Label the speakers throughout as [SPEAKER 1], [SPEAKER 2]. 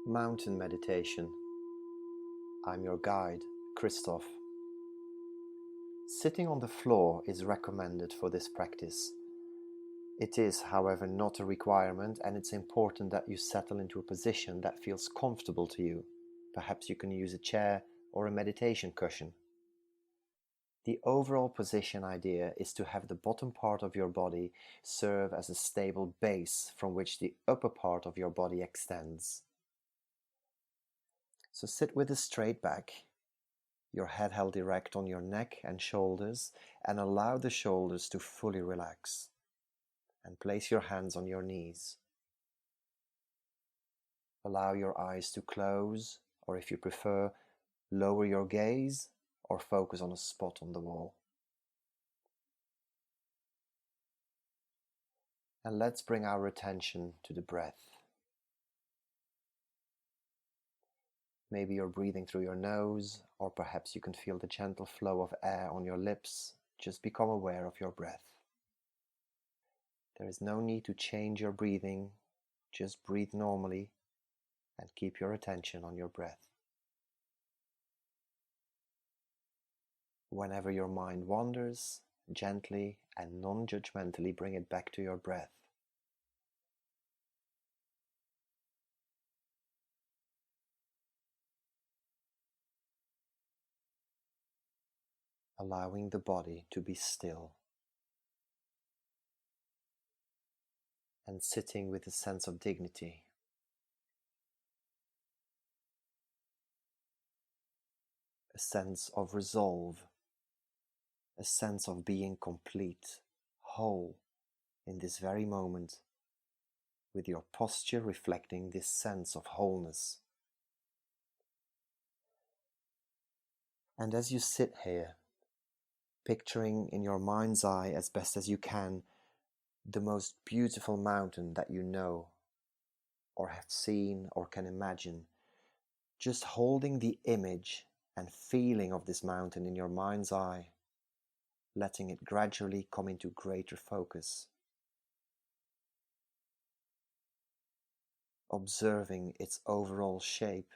[SPEAKER 1] Mountain meditation. I'm your guide, Christoph. Sitting on the floor is recommended for this practice. It is, however, not a requirement, and it's important that you settle into a position that feels comfortable to you. Perhaps you can use a chair or a meditation cushion. The overall position idea is to have the bottom part of your body serve as a stable base from which the upper part of your body extends. So sit with a straight back, your head held erect on your neck and shoulders, and allow the shoulders to fully relax. And place your hands on your knees. Allow your eyes to close, or if you prefer, lower your gaze or focus on a spot on the wall. And let's bring our attention to the breath. Maybe you're breathing through your nose, or perhaps you can feel the gentle flow of air on your lips. Just become aware of your breath. There is no need to change your breathing, just breathe normally and keep your attention on your breath. Whenever your mind wanders, gently and non-judgmentally bring it back to your breath. Allowing the body to be still and sitting with a sense of dignity. A sense of resolve, a sense of being complete, whole in this very moment, with your posture reflecting this sense of wholeness. And as you sit here, picturing in your mind's eye as best as you can the most beautiful mountain that you know or have seen or can imagine, just holding the image and feeling of this mountain in your mind's eye, letting it gradually come into greater focus. Observing its overall shape,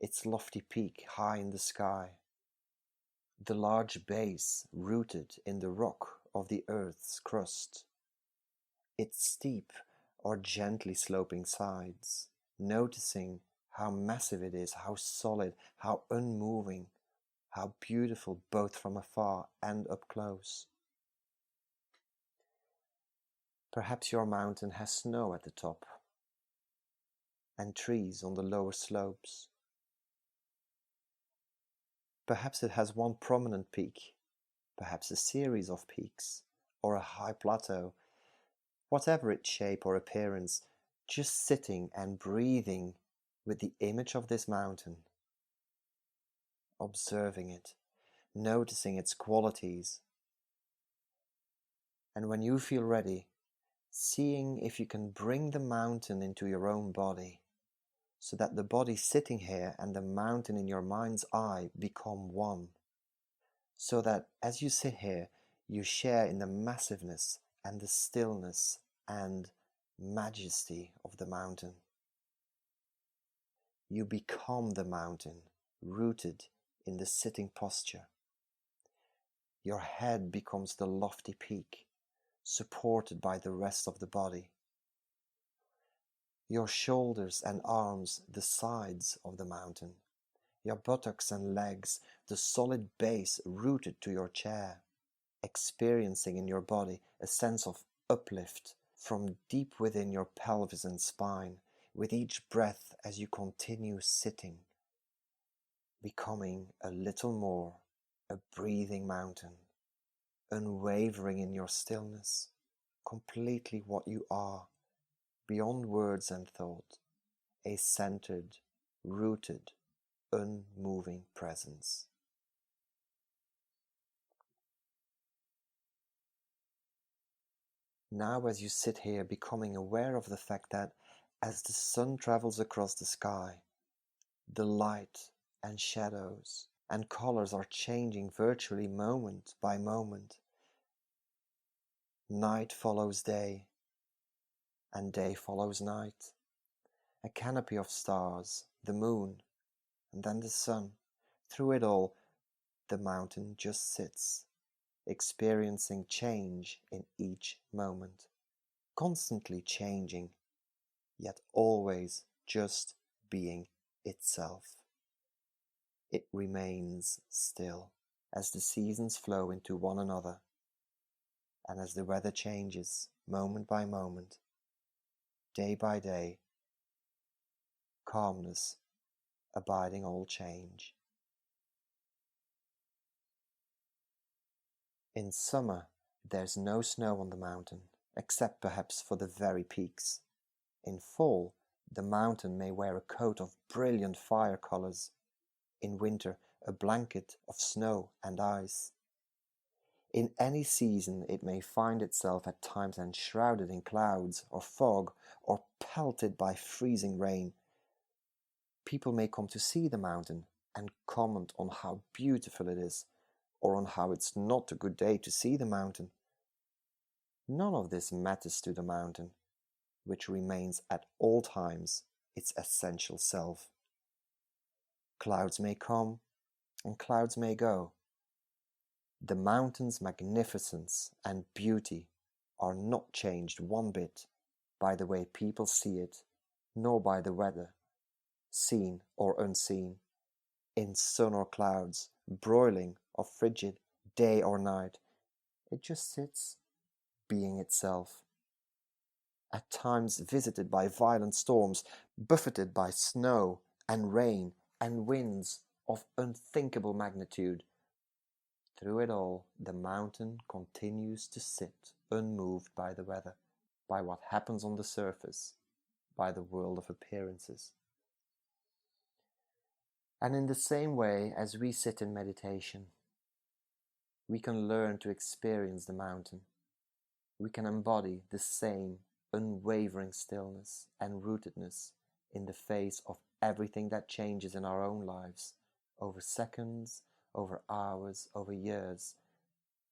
[SPEAKER 1] its lofty peak high in the sky, the large base rooted in the rock of the earth's crust, its steep or gently sloping sides, noticing how massive it is, how solid, how unmoving, how beautiful both from afar and up close. Perhaps your mountain has snow at the top and trees on the lower slopes. Perhaps it has one prominent peak, perhaps a series of peaks, or a high plateau. Whatever its shape or appearance, just sitting and breathing with the image of this mountain, observing it, noticing its qualities, and when you feel ready, seeing if you can bring the mountain into your own body, so that the body sitting here and the mountain in your mind's eye become one, so that as you sit here, you share in the massiveness and the stillness and majesty of the mountain. You become the mountain, rooted in the sitting posture. Your head becomes the lofty peak, supported by the rest of the body. Your shoulders and arms, the sides of the mountain. Your buttocks and legs, the solid base rooted to your chair. Experiencing in your body a sense of uplift from deep within your pelvis and spine, with each breath as you continue sitting, becoming a little more a breathing mountain, unwavering in your stillness, completely what you are, beyond words and thought, a centered, rooted, unmoving presence. Now as you sit here, becoming aware of the fact that as the sun travels across the sky, the light and shadows and colors are changing virtually moment by moment. Night follows day, and day follows night. a canopy of stars, the moon, and then the sun. Through it all, the mountain just sits, experiencing change in each moment, constantly changing, yet always just being itself. It remains still as the seasons flow into one another, and as the weather changes moment by moment, day by day, calmness abiding all change. In summer, there's no snow on the mountain, except perhaps for the very peaks. In fall, the mountain may wear a coat of brilliant fire colors. In winter, a blanket of snow and ice. In any season, it may find itself at times enshrouded in clouds or fog, or pelted by freezing rain. People may come to see the mountain and comment on how beautiful it is, or on how it's not a good day to see the mountain. None of this matters to the mountain, which remains at all times its essential self. Clouds may come and clouds may go. The mountain's magnificence and beauty are not changed one bit by the way people see it, nor by the weather, seen or unseen, in sun or clouds, broiling or frigid, day or night. It just sits, being itself. At times visited by violent storms, buffeted by snow and rain and winds of unthinkable magnitude. Through it all, the mountain continues to sit, unmoved by the weather, by what happens on the surface, by the world of appearances. And in the same way as we sit in meditation, we can learn to experience the mountain. We can embody the same unwavering stillness and rootedness in the face of everything that changes in our own lives, over seconds, over hours, over years.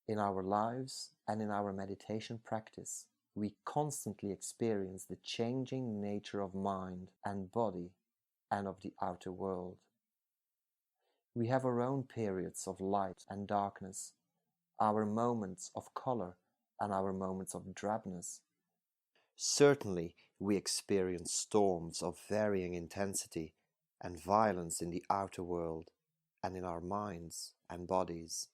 [SPEAKER 1] In our lives and in our meditation practice, we constantly experience the changing nature of mind and body and of the outer world. We have our own periods of light and darkness, our moments of color and our moments of drabness. Certainly, we experience storms of varying intensity and violence in the outer world and in our minds and bodies.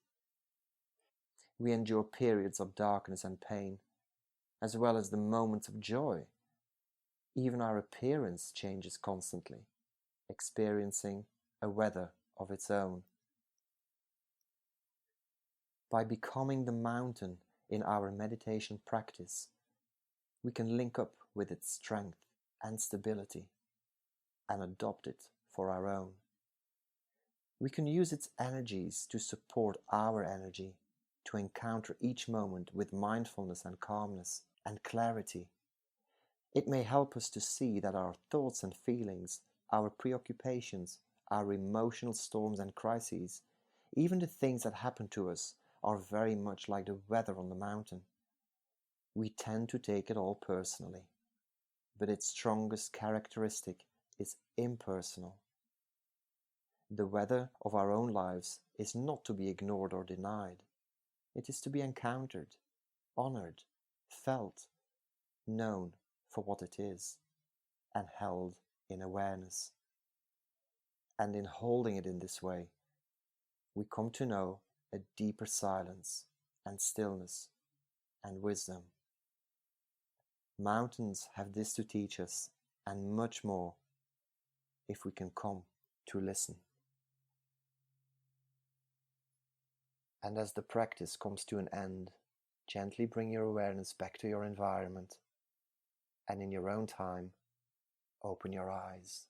[SPEAKER 1] We endure periods of darkness and pain, as well as the moments of joy. Even our appearance changes constantly, experiencing a weather of its own. By becoming the mountain in our meditation practice, we can link up with its strength and stability and adopt it for our own. We can use its energies to support our energy, to encounter each moment with mindfulness and calmness and clarity. It may help us to see that our thoughts and feelings, our preoccupations, our emotional storms and crises, even the things that happen to us, are very much like the weather on the mountain. We tend to take it all personally, but its strongest characteristic is impersonal. The weather of our own lives is not to be ignored or denied. It is to be encountered, honored, felt, known for what it is, and held in awareness. And in holding it in this way, we come to know a deeper silence and stillness and wisdom. Mountains have this to teach us, and much more, if we can come to listen. And as the practice comes to an end, gently bring your awareness back to your environment, and in your own time, open your eyes.